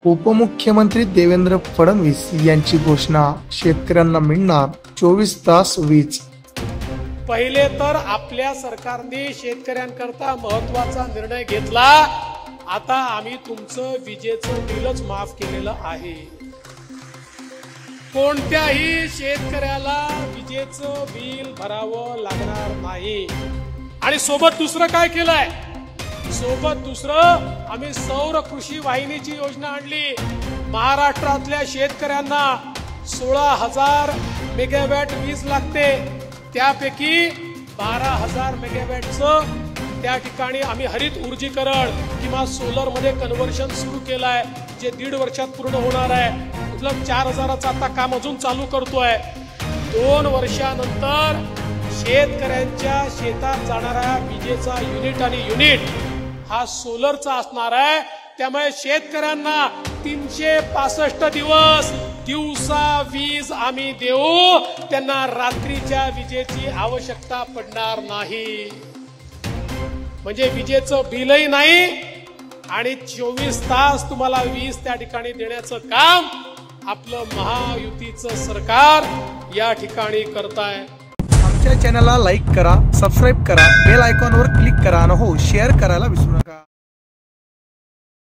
उपमुख्यमंत्री देवेंद्र फडणवीस यांची घोषणा, शेतकऱ्यांना मिळणार 24 तास वीज। पहिले तर आपल्या सरकारने शेतकऱ्यांकरता महत्त्वाचा निर्णय घेतला। आता आम्ही तुमचं विजेचं बिलच माफ केलेलं आहे। कोणत्याही शेतकऱ्याला विजेचं बिल भरावं लागणार नाही। आणि सोबत दुसरं काय केलंय? आम्ही सौर कृषी वाहिनीची योजना आणली। महाराष्ट्रातल्या शेतकऱ्यांना 16,000 मेगावॅट वीज लागते, त्यापैकी 12,000 मेगावॅटचं त्या ठिकाणी आम्ही हरित ऊर्जीकरण किंवा सोलर मध्ये कन्व्हर्शन सुरू केलंय, जे 1.5 वर्षात पूर्ण होणार आहे। मतलब 4,000चं आता काम अजून चालू करतोय। 2 वर्षानंतर शेतकऱ्यांच्या शेतात जाणारा विजेचा युनिट हा सोलरचा असणार आहे। त्यामुळे शेतकऱ्यांना 365 दिवस दिवसा वीज आम्ही देऊ, त्यांना रात्रीच्या विजेची आवश्यकता पडणार नाही। म्हणजे विजेचं बिलही नाही आणि 24 तास तुम्हाला वीज त्या ठिकाणी देण्याचं काम आपलं महायुतीचं सरकार या ठिकाणी करताय। आमच्या चॅनलला लाईक करा, सबस्क्राईब करा, बेल आयकॉनवर क्लिक करा आणि हो शेअर करायला विसरू नका।